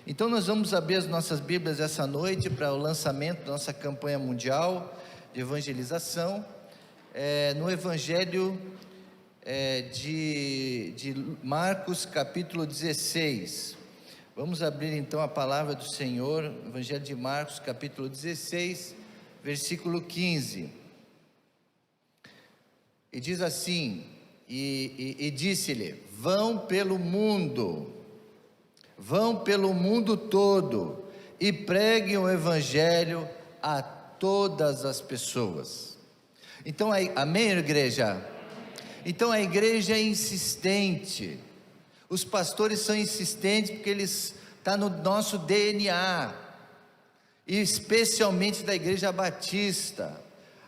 Então nós vamos abrir as nossas Bíblias essa noite para o lançamento da nossa campanha mundial de evangelização, no Evangelho de Marcos capítulo 16. Vamos abrir então a palavra do Senhor, Evangelho de Marcos capítulo 16, versículo 15. E diz assim, e disse-lhe: vão pelo mundo todo e preguem o Evangelho a todas as pessoas. Então, amém, igreja? Então a igreja é insistente, os pastores são insistentes porque eles estão no nosso DNA, e especialmente da Igreja Batista,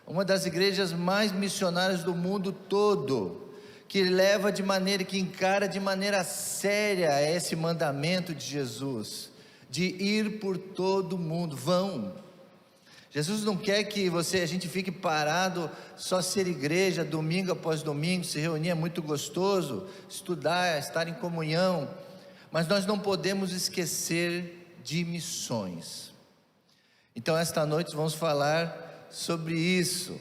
uma das igrejas mais missionárias do mundo todo, que encara de maneira séria esse mandamento de Jesus, de ir por todo mundo. Jesus não quer que a gente fique parado, só ser igreja, domingo após domingo, se reunir é muito gostoso, estudar, estar em comunhão, mas nós não podemos esquecer de missões. Então esta noite vamos falar sobre isso.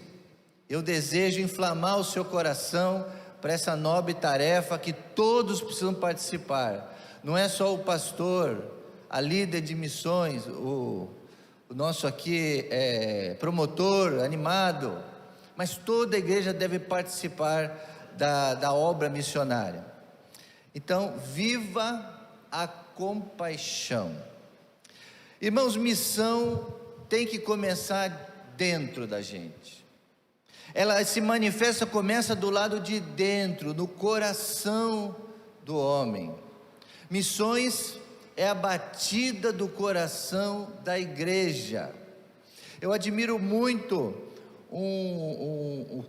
Eu desejo inflamar o seu coração para essa nobre tarefa que todos precisam participar. Não é só o pastor, a líder de missões, o nosso aqui promotor, animado, mas toda a igreja deve participar da obra missionária. Então, viva a compaixão. Irmãos, missão tem que começar dentro da gente. Ela se manifesta, começa do lado de dentro, no coração do homem. Missões é a batida do coração da igreja. Eu admiro muito um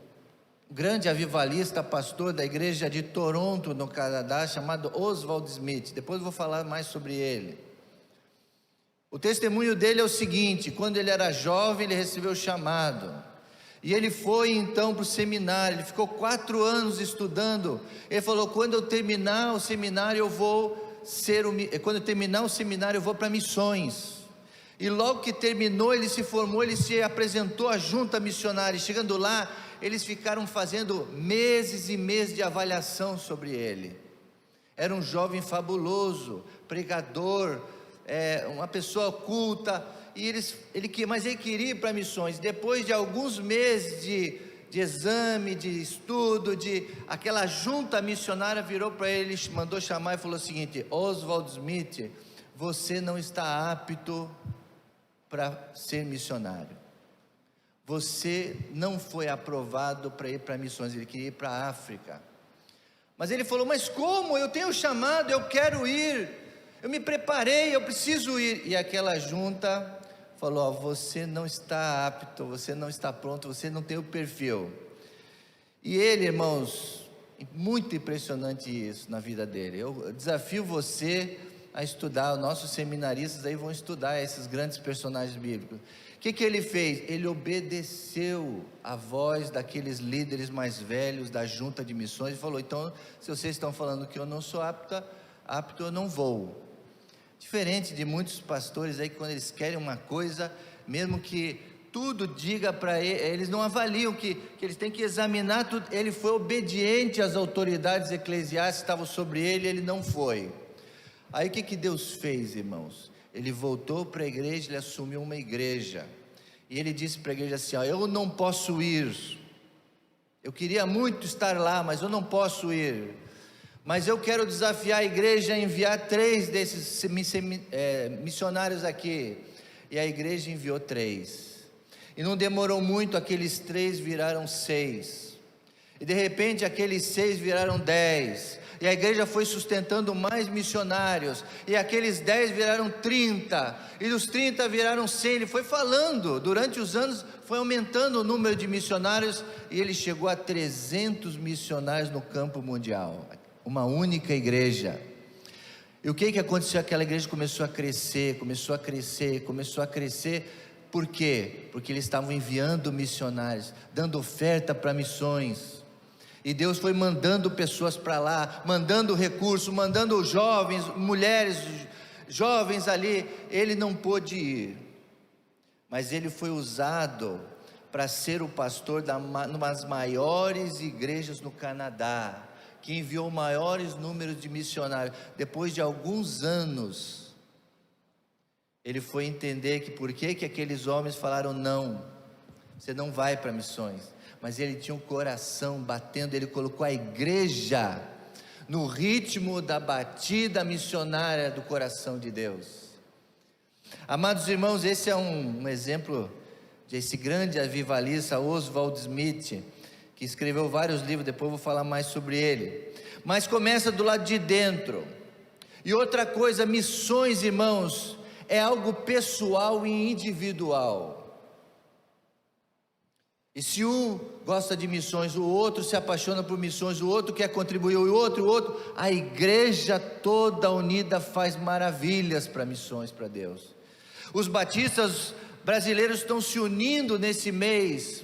grande avivalista, pastor da igreja de Toronto, no Canadá, chamado Oswald Smith. Depois eu vou falar mais sobre ele. O testemunho dele é o seguinte: quando ele era jovem, ele recebeu o chamado, e ele foi então para o seminário. Ele ficou 4 anos estudando. Ele falou: quando eu terminar o seminário eu vou para missões. E logo que terminou, ele se formou, ele se apresentou à junta missionária. Chegando lá, eles ficaram fazendo meses e meses de avaliação sobre ele. Era um jovem fabuloso, pregador, uma pessoa culta, mas ele queria ir para missões. Depois de alguns meses de exame, de estudo, aquela junta missionária virou para ele, mandou chamar e falou o seguinte: Oswald Smith, você não está apto para ser missionário, você não foi aprovado para ir para missões. Ele queria ir para a África, mas ele falou: mas como? Eu tenho chamado, eu quero ir, eu me preparei, eu preciso ir. E aquela junta falou: você não está apto, você não está pronto, você não tem o perfil. E ele, irmãos, muito impressionante isso na vida dele. Eu desafio você a estudar, os nossos seminaristas aí vão estudar esses grandes personagens bíblicos. O que ele fez? Ele obedeceu a voz daqueles líderes mais velhos da junta de missões e falou: então, se vocês estão falando que eu não sou apto, eu não vou. Diferente de muitos pastores aí, que quando eles querem uma coisa, mesmo que tudo diga para eles não avaliam, que eles têm que examinar tudo. Ele foi obediente às autoridades eclesiásticas que estavam sobre ele, ele não foi. Aí o que Deus fez, irmãos? Ele voltou para a igreja, ele assumiu uma igreja, e ele disse para a igreja assim: eu não posso ir, eu queria muito estar lá, mas eu não posso ir. Mas eu quero desafiar a igreja a enviar 3 desses missionários aqui. E a igreja enviou 3. E não demorou muito, aqueles 3 viraram 6. E de repente aqueles 6 viraram 10. E a igreja foi sustentando mais missionários. E aqueles 10 viraram 30. E dos 30 viraram 100. Ele foi falando, durante os anos foi aumentando o número de missionários. E ele chegou a 300 missionários no campo mundial. Uma única igreja. E o que aconteceu? Aquela igreja começou a crescer. Por quê? Porque eles estavam enviando missionários, dando oferta para missões. E Deus foi mandando pessoas para lá, mandando recursos, mandando jovens, mulheres, jovens ali, ele não pôde ir, mas ele foi usado para ser o pastor de uma das maiores igrejas no Canadá, que enviou maiores números de missionários. Depois de alguns anos, ele foi entender que por que aqueles homens falaram não, você não vai para missões, mas ele tinha um coração batendo, ele colocou a igreja no ritmo da batida missionária do coração de Deus. Amados irmãos, esse é um exemplo desse grande avivalista Oswald Smith, que escreveu vários livros, depois eu vou falar mais sobre ele, mas começa do lado de dentro. E outra coisa, missões, irmãos, é algo pessoal e individual. E se um gosta de missões, o outro se apaixona por missões, o outro quer contribuir, o outro, a igreja toda unida faz maravilhas para missões, para Deus. Os batistas brasileiros estão se unindo nesse mês,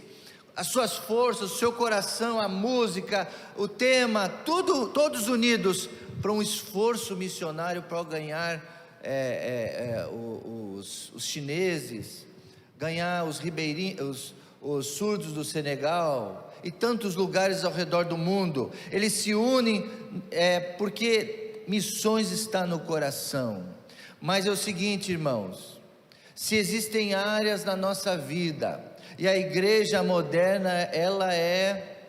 as suas forças, o seu coração, a música, o tema, tudo, todos unidos para um esforço missionário para ganhar os chineses, ganhar os ribeirinhos, os surdos do Senegal e tantos lugares ao redor do mundo. Eles se unem porque missões está no coração. Mas é o seguinte, irmãos, se existem áreas na nossa vida, e a igreja moderna, ela é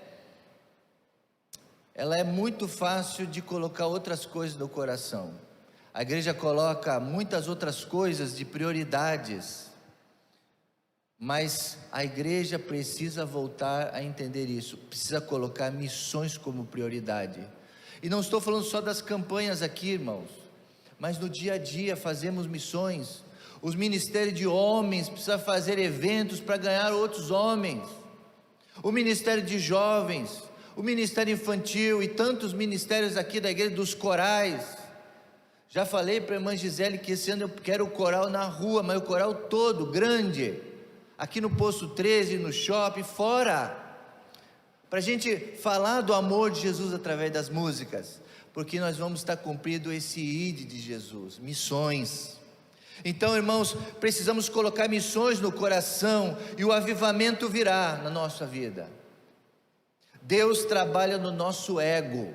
muito fácil de colocar outras coisas no coração. A igreja coloca muitas outras coisas de prioridades, mas a igreja precisa voltar a entender isso, precisa colocar missões como prioridade. E não estou falando só das campanhas aqui, irmãos, mas no dia a dia fazemos missões. Os ministérios de homens precisam fazer eventos para ganhar outros homens. O ministério de jovens, o ministério infantil e tantos ministérios aqui da igreja, dos corais. Já falei para a irmã Gisele que esse ano eu quero o coral na rua, mas o coral todo, grande, aqui no Posto 13, no shopping, fora, para a gente falar do amor de Jesus através das músicas, porque nós vamos estar cumprindo esse ID de Jesus, missões. Então, irmãos, precisamos colocar missões no coração, e o avivamento virá na nossa vida. Deus trabalha no nosso ego,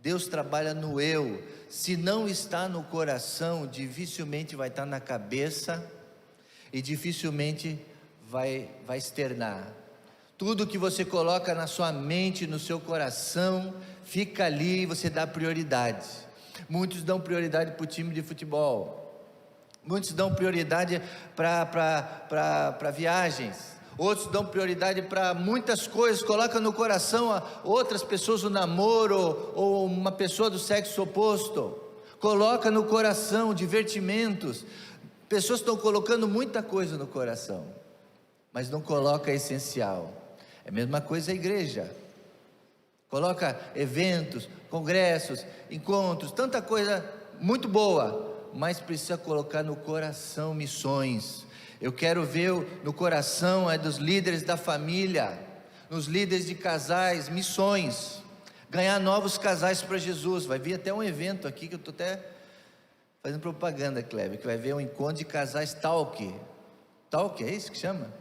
Deus trabalha no eu. Se não está no coração, dificilmente vai estar na cabeça, e dificilmente vai externar. Tudo que você coloca na sua mente, no seu coração, fica ali e você dá prioridade. Muitos dão prioridade para o time de futebol, muitos dão prioridade para viagens, outros dão prioridade para muitas coisas, colocam no coração outras pessoas, o namoro, ou uma pessoa do sexo oposto, coloca no coração divertimentos. Pessoas estão colocando muita coisa no coração, mas não coloca a essencial. É a mesma coisa a igreja, coloca eventos, congressos, encontros, tanta coisa muito boa, mas precisa colocar no coração missões. Eu quero ver no coração dos líderes da família, nos líderes de casais, missões, ganhar novos casais para Jesus. Vai vir até um evento aqui que eu estou até fazendo propaganda, Kleber, que vai ver um encontro de casais Talk, é isso que chama?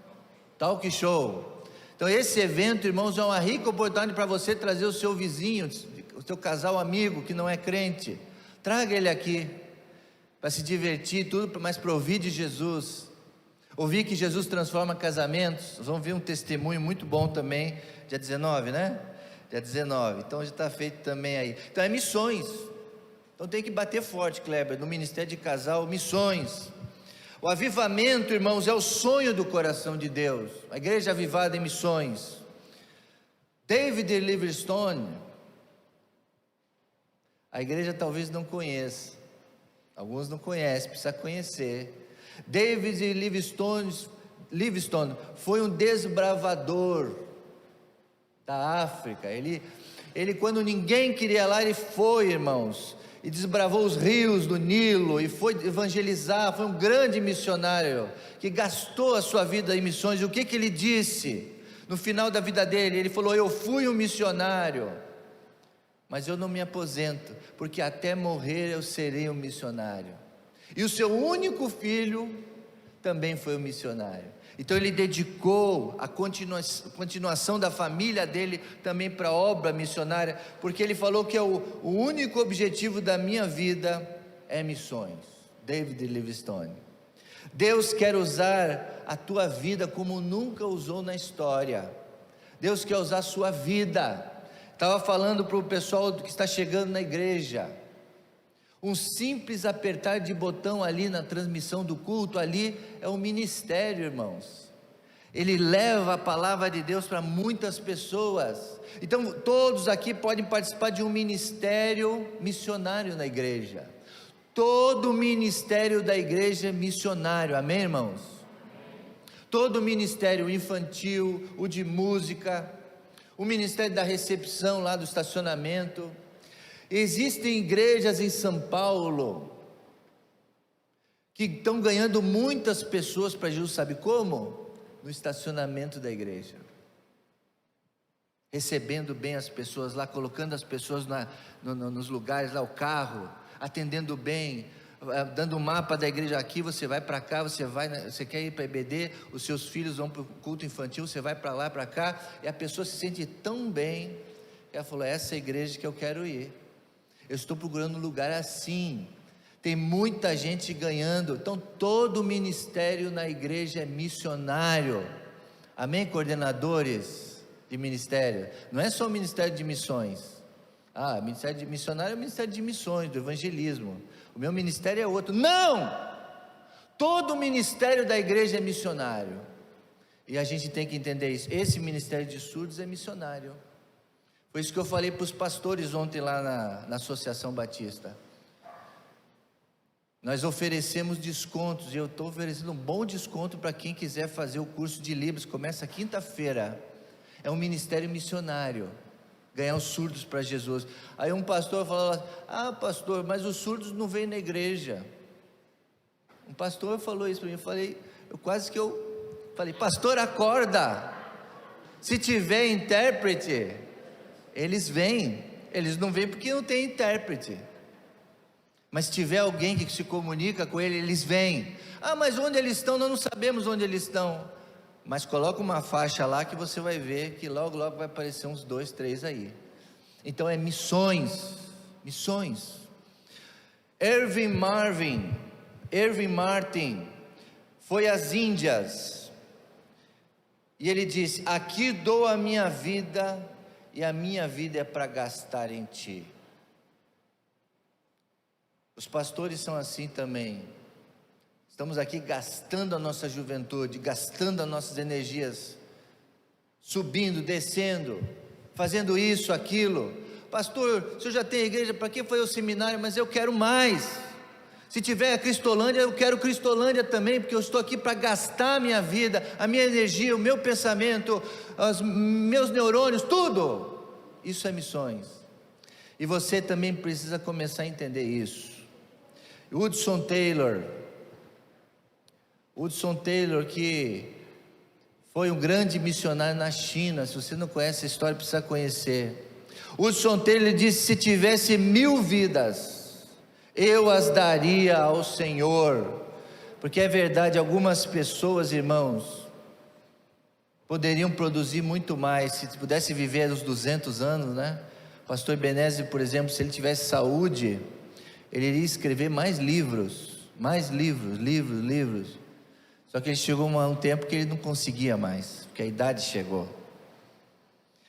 Talk Show. Então esse evento, irmãos, é uma rica oportunidade para você trazer o seu vizinho, o seu casal amigo que não é crente, traga ele aqui, para se divertir, tudo, mas para ouvir de Jesus, ouvir que Jesus transforma casamentos. Nós vamos ver um testemunho muito bom também, dia 19, né? Dia 19, então já está feito também aí. Então é missões, então tem que bater forte, Kleber, no ministério de casal, missões. O avivamento, irmãos, é o sonho do coração de Deus, a igreja avivada em missões. David Livingstone, a igreja talvez não conheça, alguns não conhecem, precisa conhecer. David Livingstone foi um desbravador da África. Ele quando ninguém queria lá, ele foi, irmãos, e desbravou os rios do Nilo, e foi evangelizar. Foi um grande missionário, que gastou a sua vida em missões. E o que ele disse no final da vida dele? Ele falou: eu fui um missionário, mas eu não me aposento, porque até morrer eu serei um missionário. E o seu único filho também foi um missionário. Então ele dedicou a continuação da família dele também para a obra missionária, porque ele falou que o único objetivo da minha vida é missões. David Livingstone. Deus quer usar a tua vida como nunca usou na história. Deus quer usar a sua vida. Estava falando para o pessoal que está chegando na igreja, um simples apertar de botão ali na transmissão do culto, ali é um ministério, irmãos. Ele leva a palavra de Deus para muitas pessoas. Então todos aqui podem participar de um ministério missionário na igreja. Todo ministério da igreja é missionário, amém, irmãos? Todo ministério infantil, o de música, o ministério da recepção lá do estacionamento. Existem igrejas em São Paulo que estão ganhando muitas pessoas para Jesus, sabe como? No estacionamento da igreja, recebendo bem as pessoas lá, colocando as pessoas nos lugares lá, o carro, atendendo bem, dando um mapa da igreja. Aqui você vai para cá, você quer ir para EBD, os seus filhos vão para o culto infantil, você vai para lá, para cá, e a pessoa se sente tão bem, que ela falou, essa é a igreja que eu quero ir, eu estou procurando um lugar assim. Tem muita gente ganhando. Então todo ministério na igreja é missionário, amém, coordenadores de ministério? Não é só o ministério de missões. Ministério de missionário é o ministério de missões, do evangelismo. O meu ministério é outro. Não! Todo ministério da igreja é missionário. E a gente tem que entender isso. Esse ministério de surdos é missionário. Foi isso que eu falei para os pastores ontem lá na Associação Batista. Nós oferecemos descontos, e eu estou oferecendo um bom desconto para quem quiser fazer o curso de Libras. Começa quinta-feira. É um ministério missionário, ganhar os surdos para Jesus. Aí um pastor falou, pastor, mas os surdos não vêm na igreja. Um pastor falou isso para mim, eu falei, pastor, acorda, se tiver intérprete, eles vêm, eles não vêm porque não tem intérprete, mas se tiver alguém que se comunica com ele, eles vêm. Mas onde eles estão? Nós não sabemos onde eles estão, mas coloca uma faixa lá que você vai ver que logo logo vai aparecer uns 2, 3 aí. Então é missões. Irving Martin foi às Índias, e ele disse, aqui dou a minha vida, e a minha vida é para gastar em ti. Os pastores são assim também. Estamos aqui gastando a nossa juventude, gastando as nossas energias, subindo, descendo, fazendo isso, aquilo. Pastor, o senhor já tem igreja, para que foi o seminário? Mas eu quero mais. Se tiver a Cristolândia, eu quero Cristolândia também, porque eu estou aqui para gastar a minha vida, a minha energia, o meu pensamento, os meus neurônios, tudo. Isso é missões. E você também precisa começar a entender isso. Hudson Taylor, que foi um grande missionário na China. Se você não conhece a história, precisa conhecer. Hudson Taylor disse, se tivesse 1000 vidas, eu as daria ao Senhor. Porque é verdade, algumas pessoas, irmãos, poderiam produzir muito mais, se pudesse viver os 200 anos, né? Pastor Benezzi, por exemplo, se ele tivesse saúde, ele iria escrever mais livros. Só que ele chegou a um tempo que ele não conseguia mais, porque a idade chegou.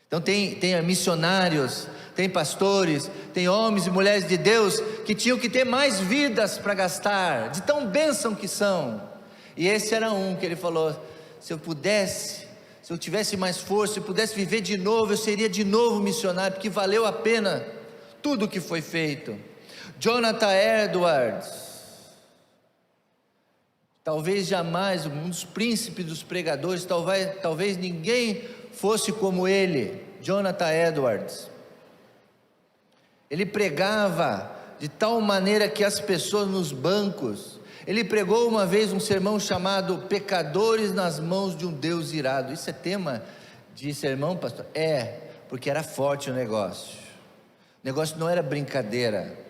Então tem missionários, tem pastores, tem homens e mulheres de Deus que tinham que ter mais vidas para gastar, de tão bênção que são. E esse era um que ele falou, se eu tivesse mais força, se eu pudesse viver de novo, eu seria de novo missionário, porque valeu a pena tudo o que foi feito. Jonathan Edwards, talvez jamais, um dos príncipes dos pregadores, talvez ninguém fosse como ele. Jonathan Edwards, ele pregava de tal maneira que as pessoas nos bancos, ele pregou uma vez um sermão chamado Pecadores nas mãos de um Deus irado. Isso é tema de sermão, pastor? Porque era forte o negócio não era brincadeira.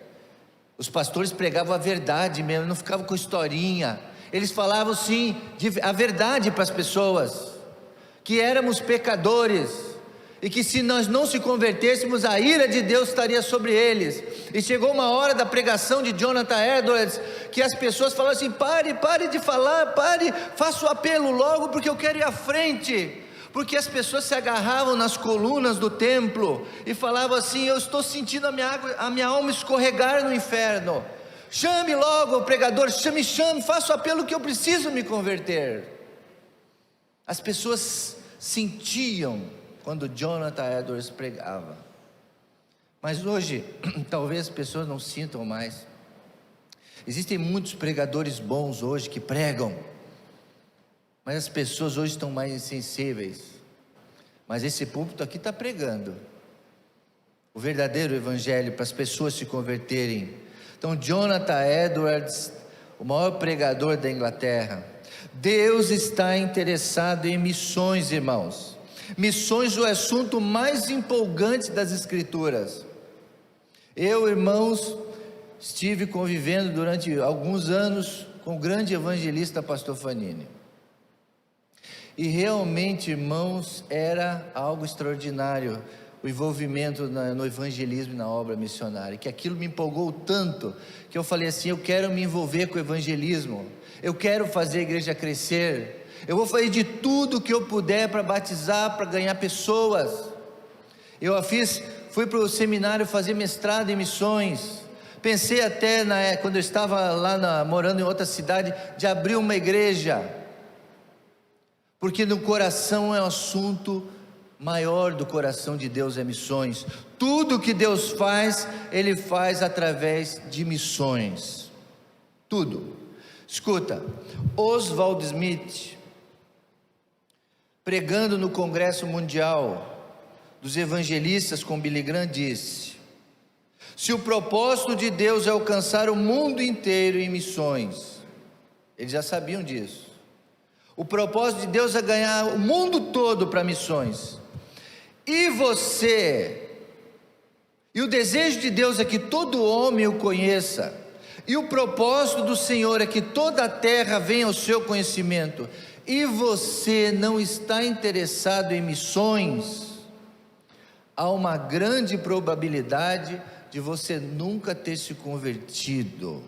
Os pastores pregavam a verdade mesmo, não ficavam com historinha. Eles falavam sim a verdade para as pessoas, que éramos pecadores, e que se nós não se convertêssemos, a ira de Deus estaria sobre eles. E chegou uma hora da pregação de Jonathan Edwards, que as pessoas falaram assim: pare de falar, faça o apelo logo, porque eu quero ir à frente. Porque as pessoas se agarravam nas colunas do templo, e falavam assim: eu estou sentindo a minha alma escorregar no inferno. Chame logo o pregador, chame, faça o apelo que eu preciso me converter. As pessoas sentiam quando Jonathan Edwards pregava, mas hoje talvez as pessoas não sintam mais. Existem muitos pregadores bons hoje que pregam, mas as pessoas hoje estão mais insensíveis. Mas esse púlpito aqui está pregando o verdadeiro evangelho para as pessoas se converterem. Então Jonathan Edwards, o maior pregador da Inglaterra. Deus está interessado em missões, irmãos. Missões é o assunto mais empolgante das Escrituras. Eu, irmãos, estive convivendo durante alguns anos com o grande evangelista pastor Fanini. E realmente, irmãos, era algo extraordinário o envolvimento no evangelismo e na obra missionária, que aquilo me empolgou tanto, que eu falei assim: eu quero me envolver com o evangelismo, eu quero fazer a igreja crescer, eu vou fazer de tudo que eu puder para batizar, para ganhar pessoas. Fui para o seminário fazer mestrado em missões. Pensei até, quando eu estava lá morando em outra cidade, de abrir uma igreja, porque no coração é um assunto maior do coração de Deus, é missões. Tudo que Deus faz, Ele faz através de missões, tudo. Escuta, Oswald Smith, pregando no Congresso Mundial dos Evangelistas com Billy Graham, disse: se o propósito de Deus é alcançar o mundo inteiro em missões, eles já sabiam disso, o propósito de Deus é ganhar o mundo todo para missões, e o desejo de Deus é que todo homem o conheça, e o propósito do Senhor é que toda a terra venha ao seu conhecimento, e você não está interessado em missões, há uma grande probabilidade de você nunca ter se convertido.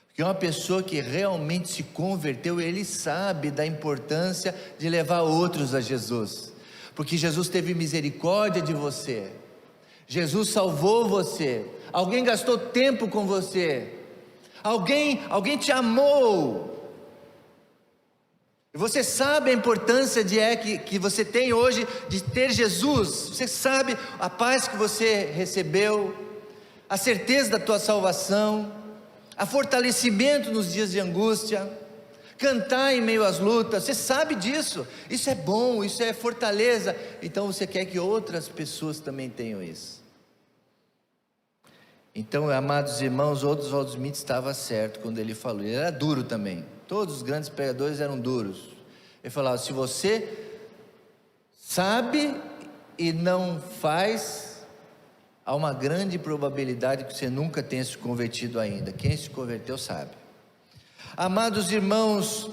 Porque uma pessoa que realmente se converteu, ele sabe da importância de levar outros a Jesus, porque Jesus teve misericórdia de você, Jesus salvou você, alguém gastou tempo com você, alguém te amou, e você sabe a importância que você tem hoje de ter Jesus. Você sabe a paz que você recebeu, a certeza da tua salvação, a fortalecimento nos dias de angústia, cantar em meio às lutas. Você sabe disso, isso é bom, isso é fortaleza. Então você quer que outras pessoas também tenham isso. Então, amados irmãos, Oswald Smith estava certo quando ele falou. Ele era duro também, todos os grandes pregadores eram duros. Ele falava: se você sabe e não faz, há uma grande probabilidade que você nunca tenha se convertido ainda. Quem se converteu sabe. Amados irmãos,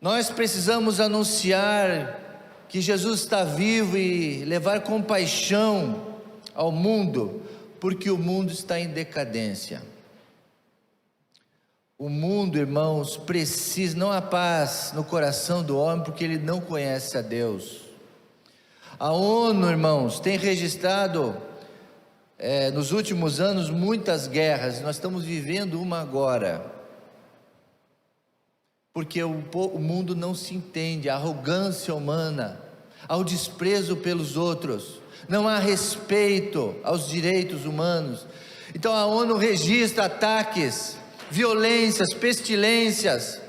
nós precisamos anunciar que Jesus está vivo e levar compaixão ao mundo, porque o mundo está em decadência. O mundo, irmãos, precisa, não há paz no coração do homem, porque ele não conhece a Deus. A ONU, irmãos, tem registrado nos últimos anos muitas guerras. Nós estamos vivendo uma agora, porque o mundo não se entende, a arrogância humana, ao desprezo pelos outros, não há respeito aos direitos humanos. Então a ONU registra ataques, violências, pestilências,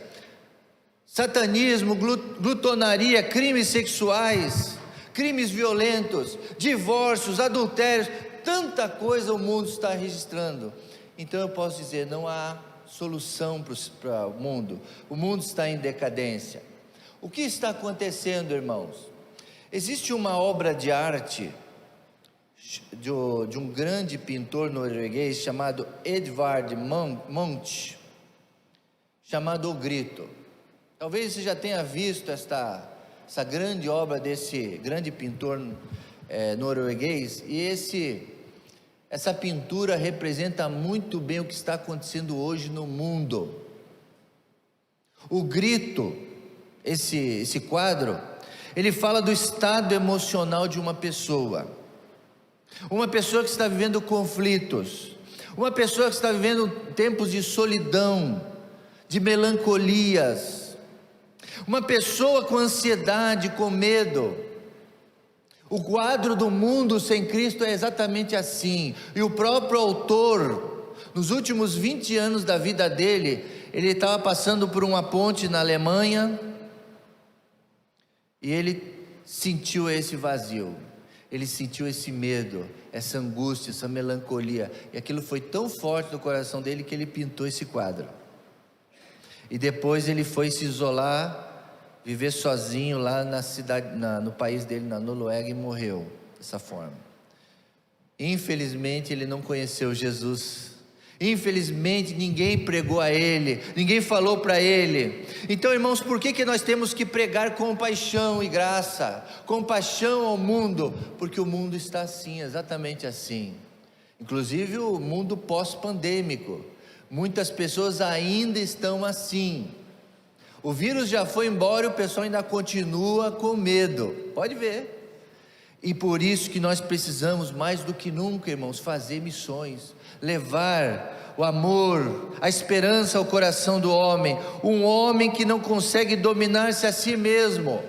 satanismo, glutonaria, crimes sexuais, crimes violentos, divórcios, adultérios, tanta coisa o mundo está registrando. Então eu posso dizer, não há solução para o mundo está em decadência. O que está acontecendo, irmãos? Existe uma obra de arte de um grande pintor norueguês chamado Edvard Munch, chamado O Grito. Talvez você já tenha visto essa grande obra desse grande pintor norueguês, e essa pintura representa muito bem o que está acontecendo hoje no mundo. O Grito, esse quadro, ele fala do estado emocional de uma pessoa que está vivendo conflitos, uma pessoa que está vivendo tempos de solidão, de melancolias, uma pessoa com ansiedade, com medo. O quadro do mundo sem Cristo é exatamente assim, e o próprio autor, nos últimos 20 anos da vida dele, ele estava passando por uma ponte na Alemanha, e ele sentiu esse vazio, ele sentiu esse medo, essa angústia, essa melancolia, e aquilo foi tão forte no coração dele que ele pintou esse quadro. E depois ele foi se isolar, viver sozinho lá na cidade, no país dele, na Noruega, e morreu dessa forma. Infelizmente ele não conheceu Jesus, infelizmente ninguém pregou a ele, ninguém falou para ele. Então, irmãos, por que nós temos que pregar compaixão e graça, compaixão ao mundo? Porque o mundo está assim, exatamente assim, inclusive o mundo pós-pandêmico, muitas pessoas ainda estão assim. O vírus já foi embora e o pessoal ainda continua com medo, pode ver. E por isso que nós precisamos mais do que nunca, irmãos, fazer missões, levar o amor, a esperança ao coração do homem, um homem que não consegue dominar-se a si mesmo,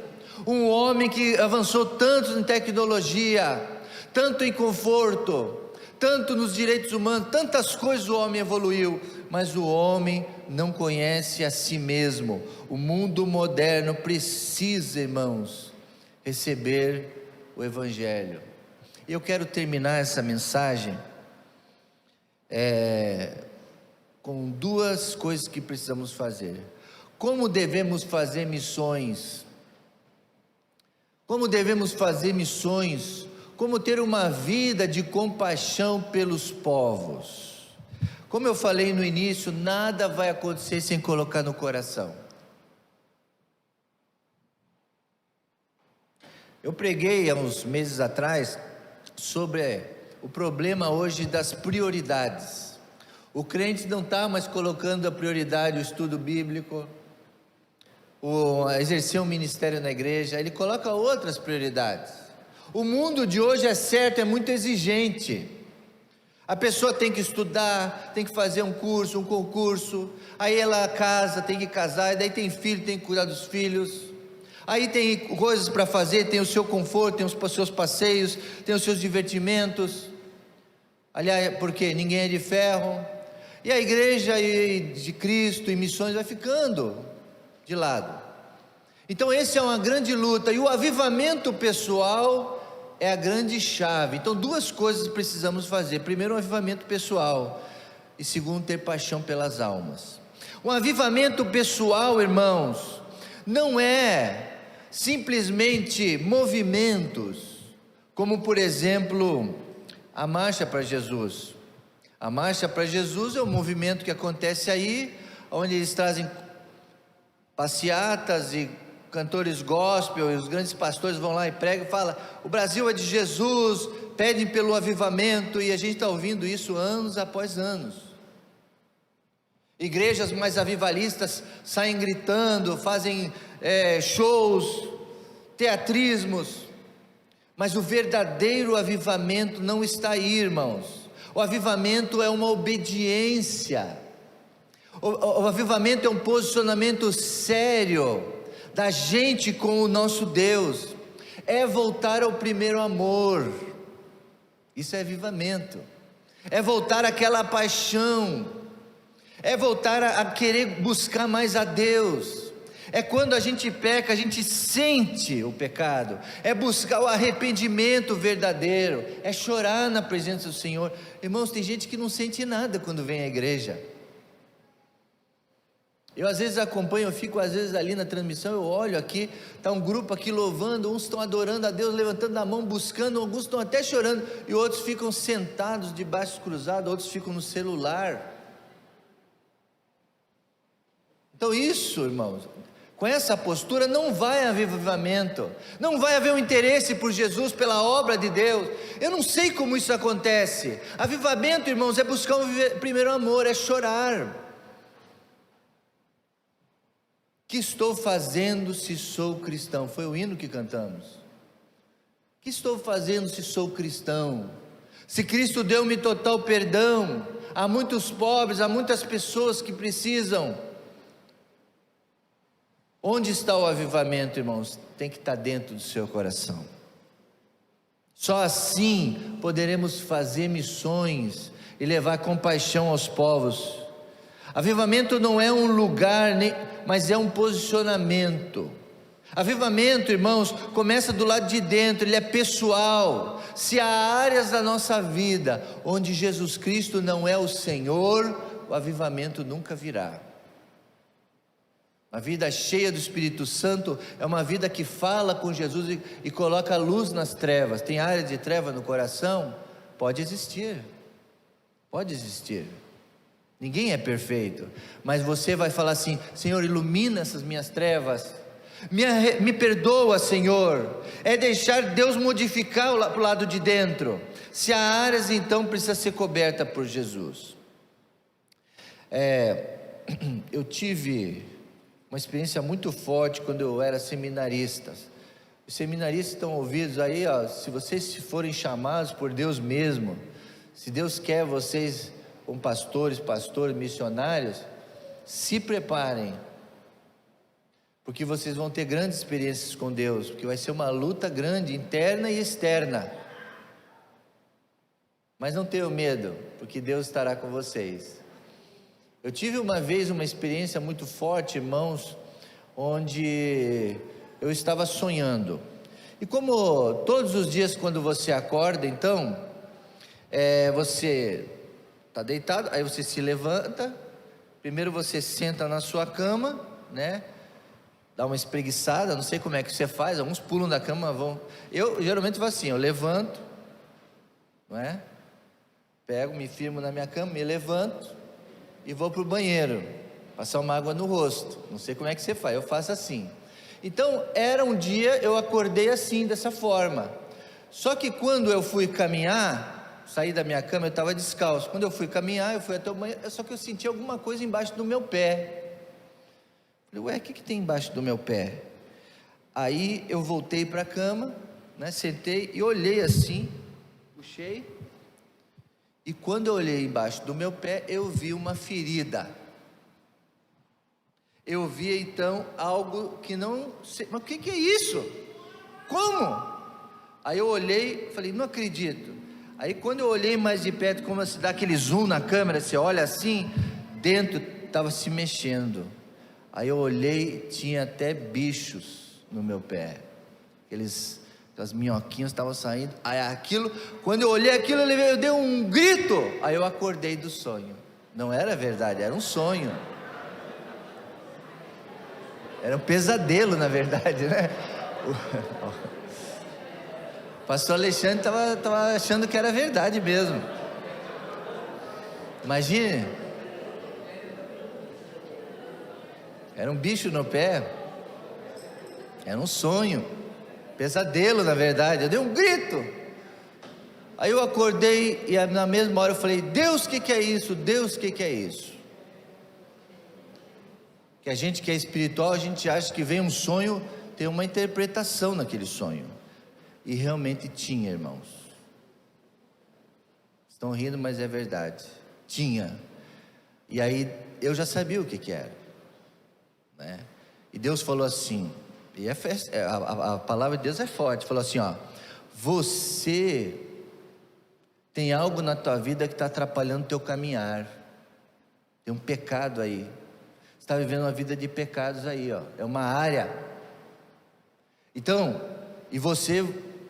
um homem que avançou tanto em tecnologia, tanto em conforto, tanto nos direitos humanos, tantas coisas o homem evoluiu, mas o homem não conhece a si mesmo. O mundo moderno precisa, irmãos, receber o Evangelho. Eu quero terminar essa mensagem com duas coisas que precisamos fazer. Como devemos fazer missões? Como devemos fazer missões? Como ter uma vida de compaixão pelos povos? Como eu falei no início, nada vai acontecer sem colocar no coração. Eu preguei há uns meses atrás sobre o problema hoje das prioridades. O crente não está mais colocando a prioridade o estudo bíblico, exercer um ministério na igreja, ele coloca outras prioridades. O mundo de hoje é certo, é muito exigente. A pessoa tem que estudar, tem que fazer um curso, um concurso, aí ela casa, tem que casar, e daí tem filho, tem que cuidar dos filhos. Aí tem coisas para fazer, tem o seu conforto, tem os seus passeios, tem os seus divertimentos. Aliás, porque ninguém é de ferro. E a igreja de Cristo e missões vai ficando de lado. Então essa é uma grande luta, e o avivamento pessoal é a grande chave. Então duas coisas precisamos fazer: primeiro, um avivamento pessoal, e segundo, ter paixão pelas almas. Um avivamento pessoal, irmãos, não é simplesmente movimentos, como por exemplo, a Marcha para Jesus. A Marcha para Jesus é um movimento que acontece aí, onde eles trazem passeatas e cantores gospel, e os grandes pastores vão lá e pregam, falam: o Brasil é de Jesus, pedem pelo avivamento, e a gente está ouvindo isso anos após anos. Igrejas mais avivalistas saem gritando, fazem shows, teatrismos, mas o verdadeiro avivamento não está aí, irmãos. O avivamento é uma obediência, o avivamento é um posicionamento sério da gente com o nosso Deus, é voltar ao primeiro amor. Isso é avivamento, é voltar àquela paixão, é voltar a querer buscar mais a Deus. É quando a gente peca, a gente sente o pecado, é buscar o arrependimento verdadeiro, é chorar na presença do Senhor. Irmãos, tem gente que não sente nada quando vem à igreja. Eu às vezes acompanho, eu fico às vezes ali na transmissão, eu olho aqui, está um grupo aqui louvando, uns estão adorando a Deus, levantando a mão, buscando, alguns estão até chorando, e outros ficam sentados de braços cruzados, outros ficam no celular. Então isso, irmãos, com essa postura não vai haver avivamento, não vai haver um interesse por Jesus, pela obra de Deus. Eu não sei como isso acontece. Avivamento, irmãos, é buscar um primeiro amor, é chorar. Que estou fazendo se sou cristão? Foi o hino que cantamos. Que estou fazendo se sou cristão? Se Cristo deu-me total perdão, há muitos pobres, há muitas pessoas que precisam. Onde está o avivamento, irmãos? Tem que estar dentro do seu coração. Só assim poderemos fazer missões e levar compaixão aos povos. Avivamento não é um lugar, mas é um posicionamento. Avivamento, irmãos, começa do lado de dentro, ele é pessoal. Se há áreas da nossa vida onde Jesus Cristo não é o Senhor, o avivamento nunca virá. Uma vida cheia do Espírito Santo é uma vida que fala com Jesus e coloca luz nas trevas. Tem área de treva no coração? Pode existir, pode existir. Ninguém é perfeito, mas você vai falar assim: Senhor, ilumina essas minhas trevas, me perdoa, Senhor. É deixar Deus modificar para o lado de dentro. Se há áreas, então precisa ser coberta por Jesus. Eu tive uma experiência muito forte quando eu era seminarista. Os seminaristas estão ouvidos aí, ó, se vocês forem chamados por Deus mesmo, se Deus quer vocês como pastores, missionários, se preparem, porque vocês vão ter grandes experiências com Deus, porque vai ser uma luta grande, interna e externa. Mas não tenham medo, porque Deus estará com vocês. Eu tive uma vez uma experiência muito forte, irmãos, onde eu estava sonhando. E como todos os dias quando você acorda, então, você está deitado, aí você se levanta, primeiro você senta na sua cama, né? Dá uma espreguiçada, não sei como é que você faz, alguns pulam da cama, vão. Eu geralmente faço assim, eu levanto, não é? Pego, me firmo na minha cama, me levanto e vou para o banheiro, passar uma água no rosto. Não sei como é que você faz, eu faço assim. Então, era um dia, eu acordei assim, dessa forma. Só que quando eu fui caminhar, saí da minha cama, eu estava descalço. Quando eu fui caminhar, eu fui até o banheiro, só que eu senti alguma coisa embaixo do meu pé. Falei, ué, o que tem embaixo do meu pé? Aí eu voltei para a cama, né, sentei e olhei assim, puxei. E quando eu olhei embaixo do meu pé, eu vi uma ferida. Eu vi então algo que não sei, mas o que é isso? Como? Aí eu olhei, falei, não acredito. Aí quando eu olhei mais de perto, como se dá aquele zoom na câmera, você olha assim, dentro estava se mexendo. Aí eu olhei, tinha até bichos no meu pé, aquelas minhoquinhas estavam saindo. Aí aquilo, quando eu olhei aquilo, eu dei um grito. Aí eu acordei do sonho. Não era verdade, era um sonho. Era um pesadelo, na verdade, né? O pastor Alexandre estava achando que era verdade mesmo. Imagine. Era um bicho no pé. Era um sonho. Pesadelo, na verdade. Eu dei um grito. Aí eu acordei e na mesma hora eu falei, Deus, o que é isso? Deus, o que é isso? Que a gente que é espiritual, a gente acha que vem um sonho, tem uma interpretação naquele sonho. E realmente tinha, irmãos. Estão rindo, mas é verdade. Tinha. E aí eu já sabia o que era, né? E Deus falou assim, e a palavra de Deus é forte, falou assim, ó, você tem algo na tua vida que está atrapalhando o teu caminhar, tem um pecado aí, você está vivendo uma vida de pecados aí, ó, é uma área, então, e você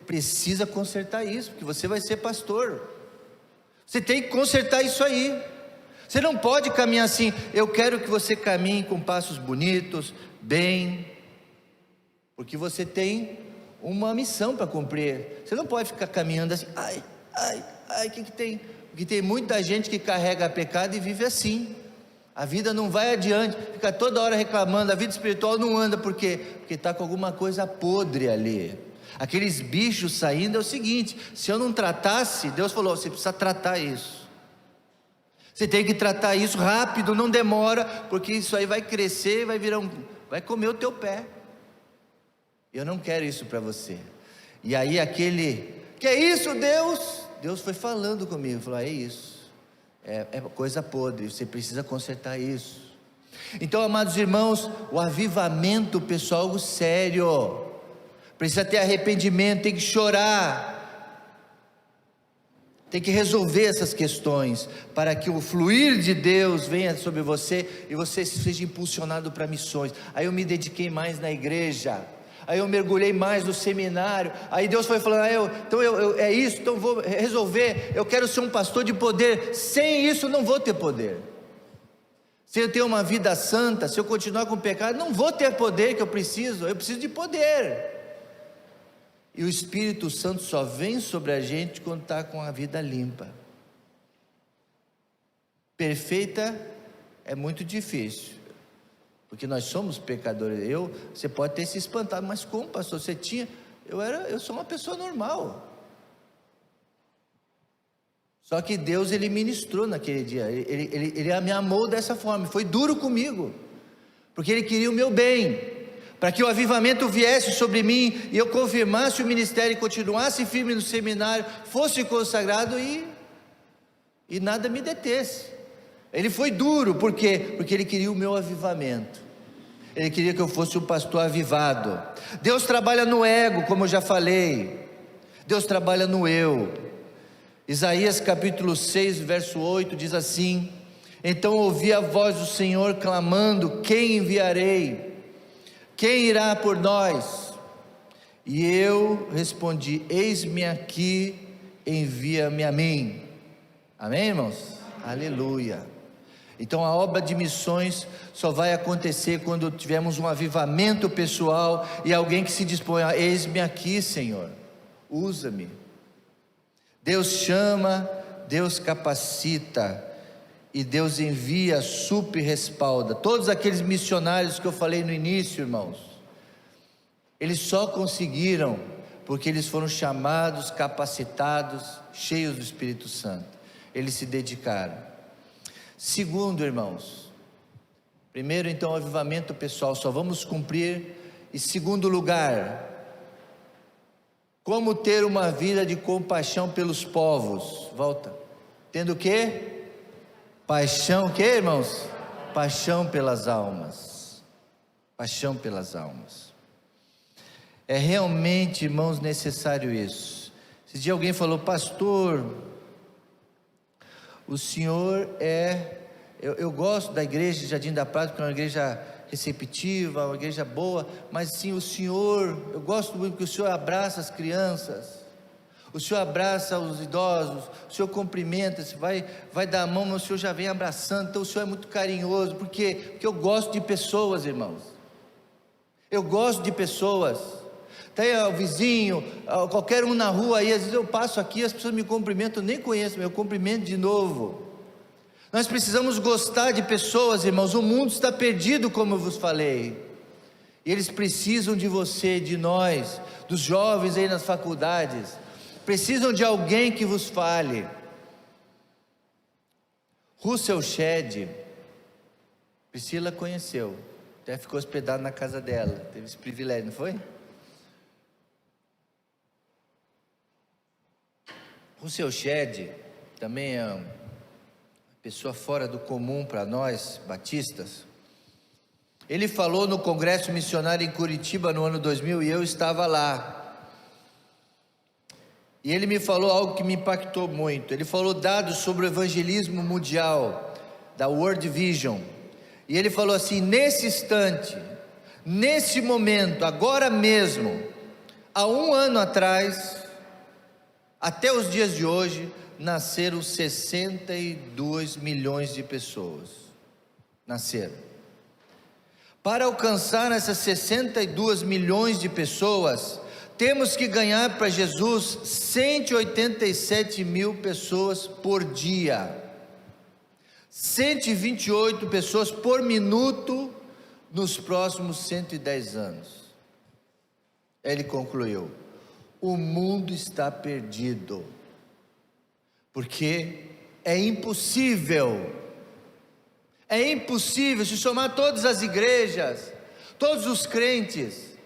precisa consertar isso, porque você vai ser pastor, você tem que consertar isso aí, Você não pode caminhar assim. Eu quero que você caminhe com passos bonitos, bem, porque você tem uma missão para cumprir. Você não pode ficar caminhando assim, o que tem? Porque tem muita gente que carrega pecado e vive assim. A vida não vai adiante, fica toda hora reclamando, a vida espiritual não anda, por quê? Porque está com alguma coisa podre ali. Aqueles bichos saindo. É o seguinte, se eu não tratasse, Deus falou, você precisa tratar isso. Você tem que tratar isso rápido, não demora, porque isso aí vai crescer, vai comer o teu pé. Eu não quero isso para você. E aí que é isso, Deus? Deus foi falando comigo, falou, é isso. É coisa podre, você precisa consertar isso. Então, amados irmãos, o avivamento, pessoal, é algo sério. Precisa ter arrependimento, tem que chorar, tem que resolver essas questões, para que o fluir de Deus venha sobre você, e você seja impulsionado para missões. Aí eu me dediquei mais na igreja, aí eu mergulhei mais no seminário, aí Deus foi falando, é isso, então vou resolver, eu quero ser um pastor de poder. Sem isso não vou ter poder. Se eu ter uma vida santa, se eu continuar com o pecado, não vou ter poder que eu preciso de poder. E o Espírito Santo só vem sobre a gente quando está com a vida limpa. Perfeita é muito difícil, porque nós somos pecadores. Você pode ter se espantado, mas como, pastor, você tinha? Eu sou uma pessoa normal. Só que Deus, Ele ministrou naquele dia, Ele me amou dessa forma, foi duro comigo, porque Ele queria o meu bem, para que o avivamento viesse sobre mim, e eu confirmasse o ministério, e continuasse firme no seminário, fosse consagrado, e nada me detesse. Ele foi duro, por quê? Porque Ele queria o meu avivamento, Ele queria que eu fosse um pastor avivado. Deus trabalha no ego, como eu já falei, Deus trabalha no eu. Isaías capítulo 6, verso 8, diz assim: então ouvi a voz do Senhor clamando, quem enviarei? Quem irá por nós? E eu respondi, eis-me aqui, envia-me a mim. Amém, irmãos? Aleluia. Então a obra de missões só vai acontecer quando tivermos um avivamento pessoal, e alguém que se dispõe a, eis-me aqui, Senhor, usa-me. Deus chama, Deus capacita, e Deus envia, supre e respalda. Todos aqueles missionários que eu falei no início, irmãos, eles só conseguiram porque eles foram chamados, capacitados, cheios do Espírito Santo. Eles se dedicaram. Segundo, irmãos, primeiro então o avivamento pessoal, só vamos cumprir. E segundo lugar, como ter uma vida de compaixão pelos povos. Volta. Tendo o quê? Paixão, o que, irmãos? Paixão pelas almas. Paixão pelas almas. É realmente, irmãos, necessário isso. Esse dia alguém falou, pastor, o senhor eu gosto da igreja de Jardim da Prata, porque é uma igreja receptiva, uma igreja boa, mas sim, o senhor, eu gosto muito porque o senhor abraça as crianças, o senhor abraça os idosos, o senhor cumprimenta, se vai dar a mão, mas o senhor já vem abraçando, então o senhor é muito carinhoso. Por quê? Porque eu gosto de pessoas, irmãos, eu gosto de pessoas. Tem o vizinho, qualquer um na rua aí, às vezes eu passo aqui, as pessoas me cumprimentam, eu nem conheço, mas eu cumprimento de novo. Nós precisamos gostar de pessoas, irmãos. O mundo está perdido, como eu vos falei, e eles precisam de você, de nós, dos jovens aí nas faculdades, precisam de alguém que vos fale. Russell Shedd, Priscila conheceu, até ficou hospedado na casa dela, teve esse privilégio, não foi? Russell Shedd também é uma pessoa fora do comum para nós, batistas. Ele falou no Congresso Missionário em Curitiba no ano 2000, e eu estava lá. E ele me falou algo que me impactou muito. Ele falou dados sobre o evangelismo mundial, da World Vision. E ele falou assim, nesse instante, nesse momento, agora mesmo, há um ano atrás, até os dias de hoje, nasceram 62 milhões de pessoas. Nasceram. Para alcançar essas 62 milhões de pessoas, temos que ganhar para Jesus 187 mil pessoas por dia. 128 pessoas por minuto nos próximos 110 anos. Ele concluiu: o mundo está perdido, porque é impossível, se somar todas as igrejas, todos os crentes,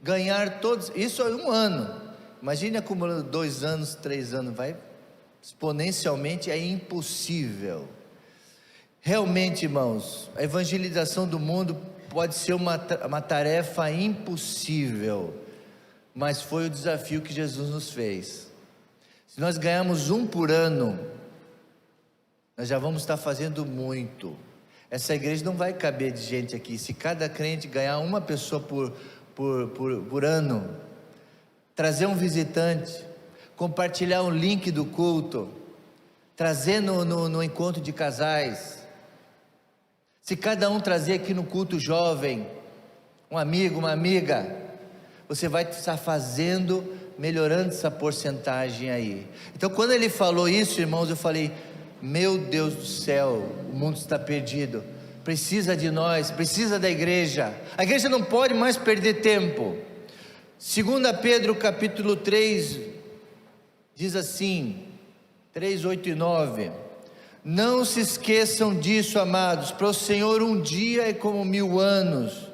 ganhar todos, isso é um ano, imagine acumulando 2 anos, 3 anos, vai exponencialmente, é impossível. Realmente, irmãos, a evangelização do mundo pode ser uma tarefa impossível, mas foi o desafio que Jesus nos fez. Se nós ganharmos um por ano, nós já vamos estar fazendo muito. Essa igreja não vai caber de gente aqui. Se cada crente ganhar uma pessoa por ano, trazer um visitante, compartilhar um link do culto, trazer no encontro de casais, se cada um trazer aqui no culto jovem, um amigo, uma amiga, você vai estar melhorando essa porcentagem aí. Então quando ele falou isso, irmãos, eu falei: meu Deus do céu, o mundo está perdido, precisa de nós, precisa da igreja. A igreja não pode mais perder tempo. 2 Pedro capítulo 3, diz assim, 3, 8 e 9, não se esqueçam disso, amados, para o Senhor um dia é como 1000 anos,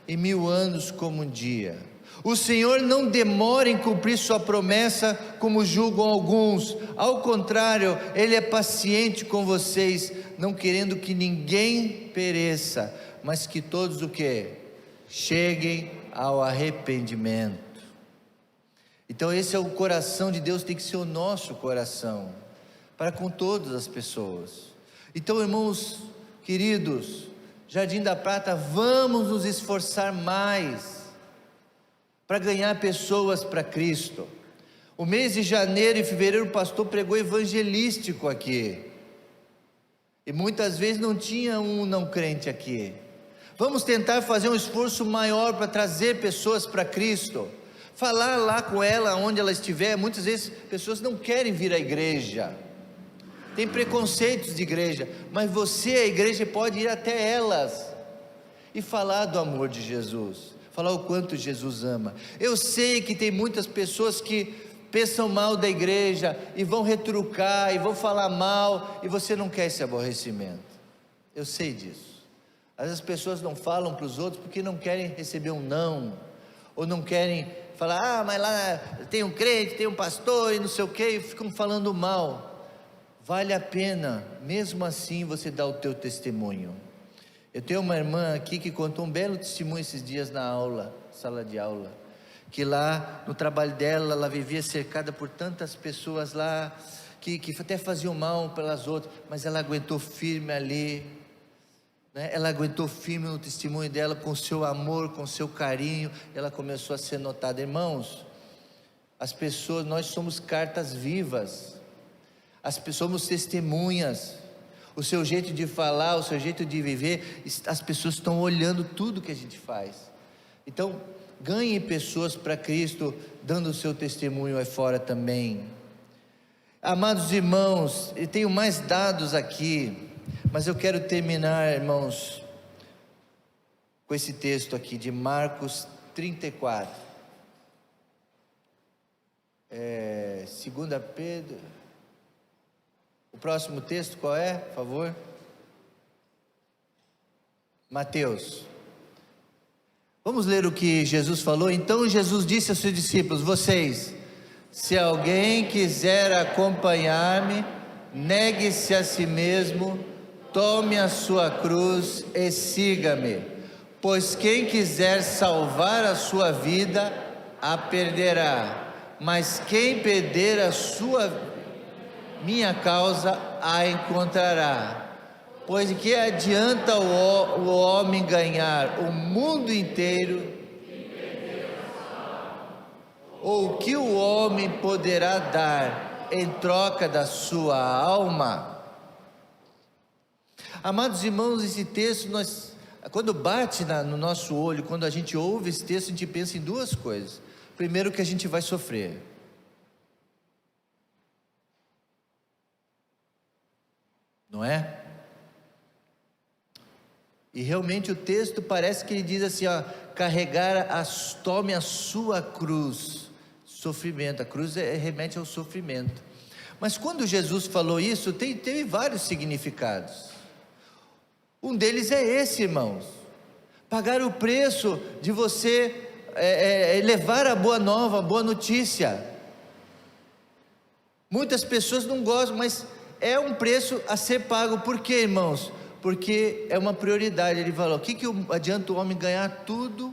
e 1000 anos como um dia. O Senhor não demora em cumprir sua promessa, como julgam alguns, ao contrário, Ele é paciente com vocês, não querendo que ninguém pereça, mas que todos o quê? Cheguem ao arrependimento. Então esse é o coração de Deus, tem que ser o nosso coração, para com todas as pessoas. Então, irmãos queridos, Jardim da Prata, vamos nos esforçar mais, para ganhar pessoas para Cristo. O mês de janeiro e fevereiro o pastor pregou evangelístico aqui, e muitas vezes não tinha um não crente aqui. Vamos tentar fazer um esforço maior para trazer pessoas para Cristo, falar lá com ela onde ela estiver. Muitas vezes pessoas não querem vir à igreja, tem preconceitos de igreja, mas você, a igreja, pode ir até elas e falar do amor de Jesus, falar o quanto Jesus ama. Eu sei que tem muitas pessoas que pensam mal da igreja, e vão retrucar, e vão falar mal, e você não quer esse aborrecimento. Eu sei disso. Às vezes as pessoas não falam para os outros, porque não querem receber um não, ou não querem falar: mas lá tem um crente, tem um pastor, e não sei o que, e ficam falando mal. Vale a pena, mesmo assim, você dar o teu testemunho. Eu tenho uma irmã aqui que contou um belo testemunho esses dias na aula, sala de aula, que lá no trabalho dela, ela vivia cercada por tantas pessoas lá, que até faziam mal pelas outras, mas ela aguentou firme ali, né? Ela aguentou firme no testemunho dela, com seu amor, com seu carinho, ela começou a ser notada. Irmãos, as pessoas, nós somos cartas vivas, somos testemunhas. O seu jeito de falar, o seu jeito de viver, as pessoas estão olhando tudo que a gente faz. Então, ganhe pessoas para Cristo, dando o seu testemunho aí fora também. Amados irmãos, eu tenho mais dados aqui, mas eu quero terminar, irmãos, com esse texto aqui de Marcos 34. 2 Pedro. O próximo texto qual é, por favor? Mateus. Vamos ler o que Jesus falou. Então Jesus disse aos seus discípulos: vocês, se alguém quiser acompanhar-me, negue-se a si mesmo, tome a sua cruz e siga-me. Pois quem quiser salvar a sua vida, a perderá. Mas quem perder minha causa, a encontrará. Pois que adianta o homem ganhar o mundo inteiro, ou que o homem poderá dar em troca da sua alma. Amados irmãos, esse texto, quando bate no nosso olho, quando a gente ouve esse texto, a gente pensa em duas coisas. Primeiro, que a gente vai sofrer. Não é? E realmente o texto parece que ele diz assim, ó, tome a sua cruz. Sofrimento, a cruz remete ao sofrimento. Mas quando Jesus falou isso, teve vários significados. Um deles é esse, irmãos: pagar o preço de você levar a boa nova, a boa notícia. Muitas pessoas não gostam, mas é um preço a ser pago. Por quê, irmãos? Porque é uma prioridade. Ele falou: o que adianta o homem ganhar tudo,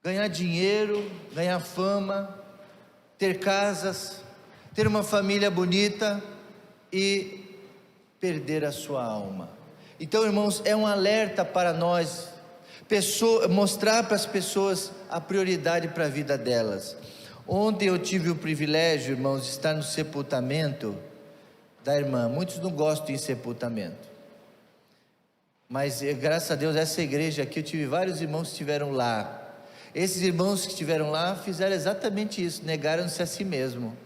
ganhar dinheiro, ganhar fama, ter casas, ter uma família bonita e perder a sua alma? Então, irmãos, é um alerta para nós, mostrar para as pessoas a prioridade para a vida delas. Ontem eu tive o privilégio, irmãos, de estar no sepultamento da irmã. Muitos não gostam de sepultamento, mas graças a Deus, essa igreja aqui, eu tive vários irmãos que estiveram lá. Esses irmãos que estiveram lá fizeram exatamente isso, negaram-se a si mesmo,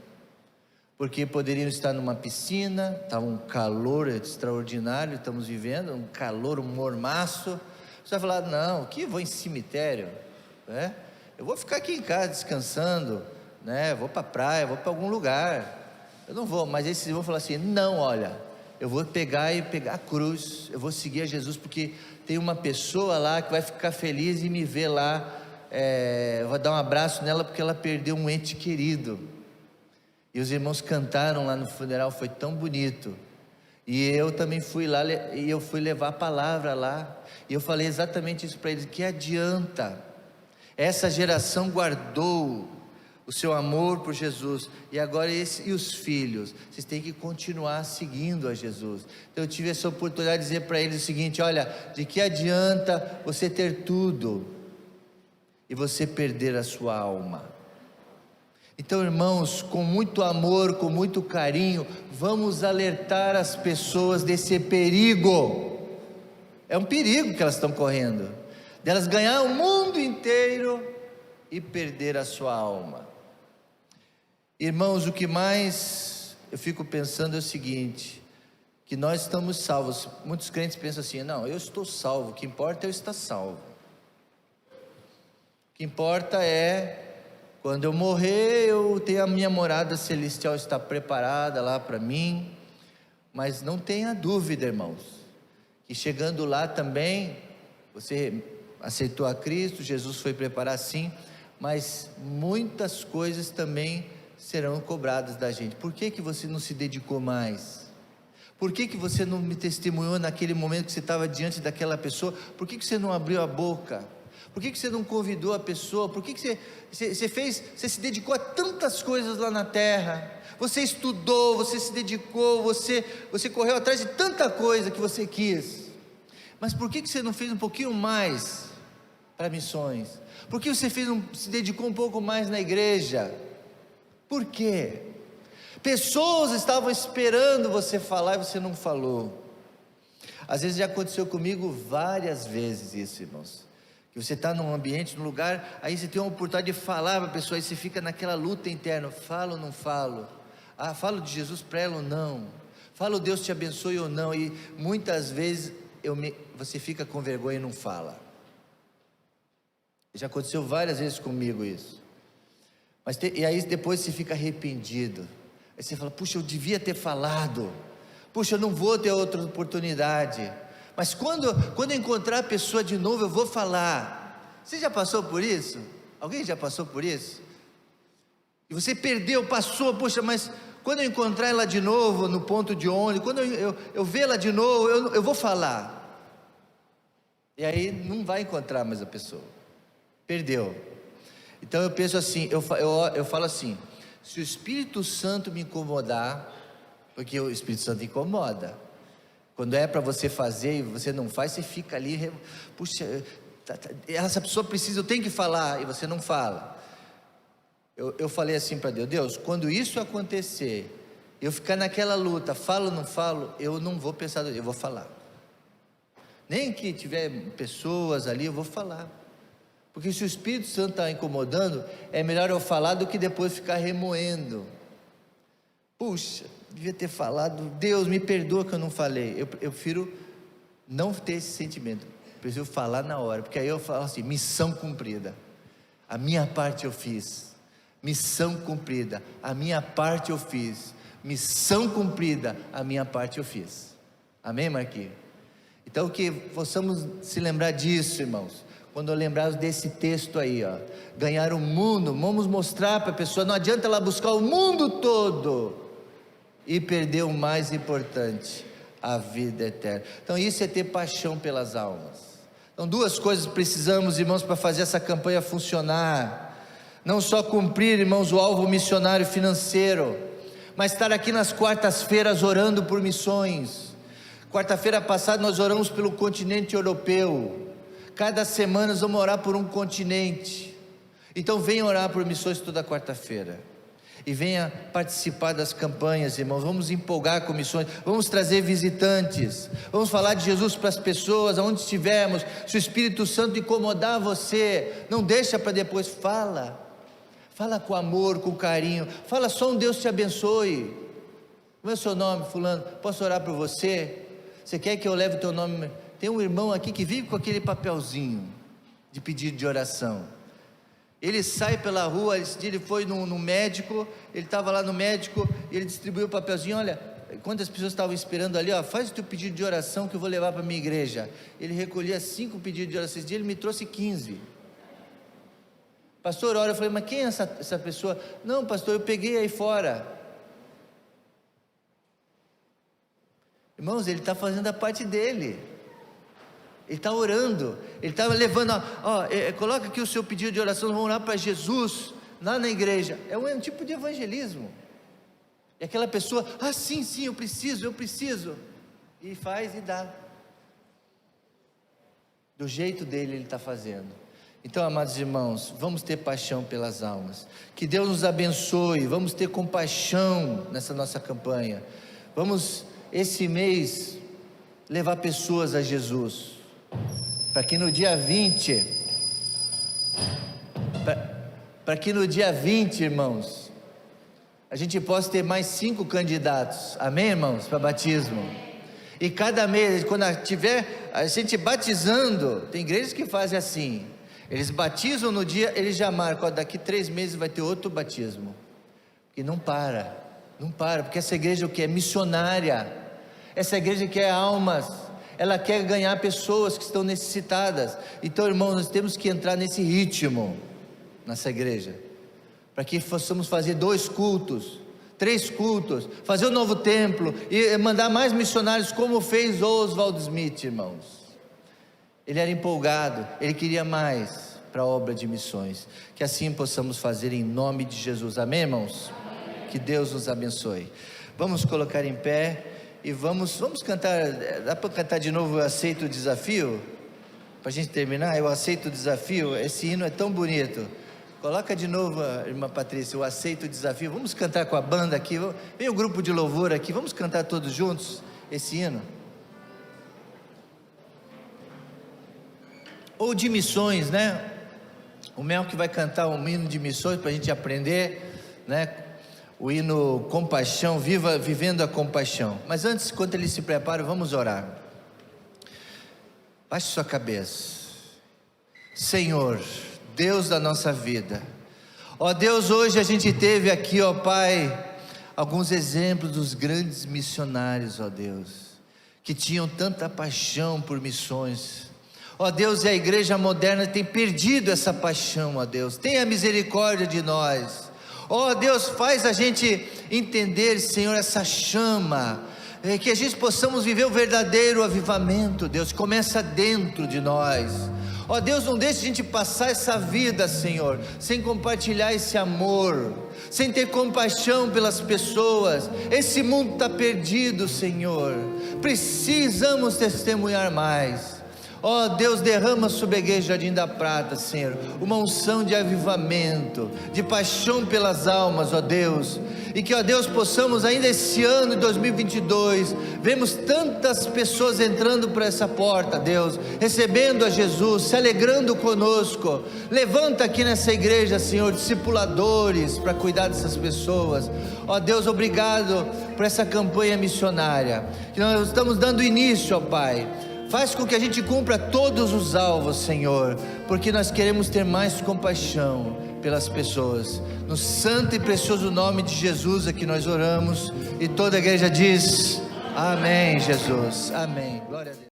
porque poderiam estar numa piscina, estava um calor extraordinário, estamos vivendo um calor, um mormaço. Você vai falar: não, que vou em cemitério, né? Eu vou ficar aqui em casa descansando, né? Vou para a praia, vou para algum lugar. Eu não vou. Mas esses vão falar assim: não, olha, eu vou pegar a cruz, eu vou seguir a Jesus, porque tem uma pessoa lá que vai ficar feliz em me ver lá, eu vou dar um abraço nela porque ela perdeu um ente querido. E os irmãos cantaram lá no funeral, foi tão bonito. E eu também fui lá, e eu fui levar a palavra lá, e eu falei exatamente isso para eles: que adianta? Essa geração guardou o seu amor por Jesus, e agora e os filhos, vocês têm que continuar seguindo a Jesus. Então eu tive essa oportunidade de dizer para eles o seguinte: olha, de que adianta você ter tudo e você perder a sua alma? Então, irmãos, com muito amor, com muito carinho, vamos alertar as pessoas desse perigo. É um perigo que elas estão correndo, delas ganhar o mundo inteiro e perder a sua alma. Irmãos, o que mais eu fico pensando é o seguinte: que nós estamos salvos. Muitos crentes pensam assim: não, eu estou salvo, o que importa é eu estar salvo. O que importa é, quando eu morrer, eu tenho a minha morada celestial, está preparada lá para mim. Mas não tenha dúvida, irmãos, que chegando lá também, você aceitou a Cristo, Jesus foi preparar, sim, mas muitas coisas também serão cobradas da gente. Por que você não se dedicou mais? Por que você não me testemunhou naquele momento que você estava diante daquela pessoa? Por que você não abriu a boca? Por que você não convidou a pessoa? Por que você se dedicou a tantas coisas lá na terra? Você estudou, você se dedicou, você correu atrás de tanta coisa que você quis. Mas por que você não fez um pouquinho mais para missões? Por que você se dedicou um pouco mais na igreja? Por quê? Pessoas estavam esperando você falar e você não falou. Às vezes já aconteceu comigo várias vezes isso, irmãos, que você está num ambiente, num lugar, aí você tem uma oportunidade de falar para a pessoa, e você fica naquela luta interna: falo ou não falo? Falo de Jesus para ela ou não? Falo Deus te abençoe ou não? E muitas vezes você fica com vergonha e não fala. Já aconteceu várias vezes comigo isso. E aí depois você fica arrependido. Aí você fala: puxa, eu devia ter falado. Puxa, eu não vou ter outra oportunidade. Mas quando eu encontrar a pessoa de novo, eu vou falar. Você já passou por isso? Alguém já passou por isso? E você passou, puxa, mas quando eu encontrar ela de novo no ponto de ônibus, quando eu ver ela de novo, eu vou falar. E aí não vai encontrar mais a pessoa. Perdeu. Então eu penso assim, eu falo assim: se o Espírito Santo me incomodar, porque o Espírito Santo incomoda, quando é para você fazer e você não faz, você fica ali, puxa, essa pessoa precisa, eu tenho que falar, e você não fala. Eu falei assim para Deus: Deus, quando isso acontecer, eu ficar naquela luta, falo ou não falo, eu não vou pensar, eu vou falar. Nem que tiver pessoas ali, eu vou falar. Porque se o Espírito Santo está incomodando, é melhor eu falar do que depois ficar remoendo. Puxa, devia ter falado, Deus me perdoa que eu não falei. Eu prefiro não ter esse sentimento, preciso falar na hora, porque aí eu falo assim: missão cumprida, a minha parte eu fiz. Missão cumprida, a minha parte eu fiz. Missão cumprida, a minha parte eu fiz. Amém, Marquinhos? Então que possamos se lembrar disso, irmãos. Quando lembrarmos desse texto aí, ó, ganhar o mundo, vamos mostrar para a pessoa, não adianta ela buscar o mundo todo e perder o mais importante, a vida eterna. Então isso é ter paixão pelas almas. Então duas coisas precisamos, irmãos, para fazer essa campanha funcionar. Não só cumprir, irmãos, o alvo missionário financeiro, mas estar aqui nas quartas-feiras orando por missões. Quarta-feira passada nós oramos pelo continente europeu. Cada semana nós vamos orar por um continente. Então venha orar por missões toda quarta-feira. E venha participar das campanhas, irmãos. Vamos empolgar com missões, vamos trazer visitantes, vamos falar de Jesus para as pessoas, aonde estivermos. Se o Espírito Santo incomodar você, não deixa para depois, fala com amor, com carinho, fala: só um Deus te abençoe. Como é o seu nome, fulano? Posso orar por você? Você quer que eu leve o teu nome? Tem um irmão aqui que vive com aquele papelzinho de pedido de oração. Ele sai pela rua, esse dia ele foi no médico, ele estava lá no médico, e ele distribuiu o papelzinho: olha, quantas pessoas estavam esperando ali, ó, faz o teu pedido de oração que eu vou levar para a minha igreja. Ele recolhia 5 pedidos de oração, esse dia ele me trouxe 15. Pastor, ora, eu falei: mas quem é essa pessoa? Não, pastor, eu peguei aí fora. Irmãos, ele está fazendo a parte dele. Ele está orando, ele estava levando, coloca aqui o seu pedido de oração, vamos orar para Jesus, lá na igreja. É um tipo de evangelismo. E aquela pessoa: sim, eu preciso. E faz e dá. Do jeito dele ele está fazendo. Então, amados irmãos, vamos ter paixão pelas almas. Que Deus nos abençoe, vamos ter compaixão nessa nossa campanha. Vamos, esse mês, levar pessoas a Jesus. Para que no dia 20, irmãos, a gente possa ter mais 5 candidatos, amém, irmãos, para batismo. E cada mês, quando tiver a gente batizando, tem igrejas que fazem assim, eles batizam no dia, eles já marcam: daqui 3 meses vai ter outro batismo. E não para, porque essa igreja o que é missionária, essa igreja quer almas, ela quer ganhar pessoas que estão necessitadas. Então, irmãos, nós temos que entrar nesse ritmo, nessa igreja, para que possamos fazer 2 cultos, 3 cultos, fazer um novo templo, e mandar mais missionários, como fez Oswald Smith, irmãos. Ele era empolgado, ele queria mais para a obra de missões. Que assim possamos fazer em nome de Jesus, amém, irmãos? Amém. Que Deus nos abençoe. Vamos colocar em pé e vamos cantar. Dá para cantar de novo: eu aceito o desafio? Para a gente terminar, eu aceito o desafio. Esse hino é tão bonito. Coloca de novo, irmã Patrícia, eu aceito o desafio. Vamos cantar com a banda aqui, vem o grupo de louvor aqui, vamos cantar todos juntos esse hino. Ou de missões, né? O Mel que vai cantar um hino de missões para a gente aprender, né? O hino Compaixão, vivendo a compaixão. Mas antes, enquanto ele se prepara, vamos orar. Baixe sua cabeça. Senhor, Deus da nossa vida, ó Deus, hoje a gente teve aqui, ó Pai, alguns exemplos dos grandes missionários, ó Deus, que tinham tanta paixão por missões. Ó Deus, e a igreja moderna tem perdido essa paixão, ó Deus. Tenha misericórdia de nós. Ó Deus, faz a gente entender, Senhor, essa chama, que a gente possamos viver o verdadeiro avivamento, Deus, começa dentro de nós. Ó Deus, não deixe a gente passar essa vida, Senhor, sem compartilhar esse amor, sem ter compaixão pelas pessoas. Esse mundo está perdido, Senhor, precisamos testemunhar mais. Ó Deus, derrama sobre a igreja Jardim da Prata, Senhor, uma unção de avivamento, de paixão pelas almas, ó Deus, e que, ó Deus, possamos ainda esse ano de 2022, vemos tantas pessoas entrando por essa porta, Deus, recebendo a Jesus, se alegrando conosco. Levanta aqui nessa igreja, Senhor, discipuladores para cuidar dessas pessoas. Ó Deus, obrigado por essa campanha missionária, que nós estamos dando início, ó Pai. Faz com que a gente cumpra todos os alvos, Senhor, porque nós queremos ter mais compaixão pelas pessoas. No santo e precioso nome de Jesus é que nós oramos, e toda a igreja diz: amém, Jesus, amém. Glória a Deus.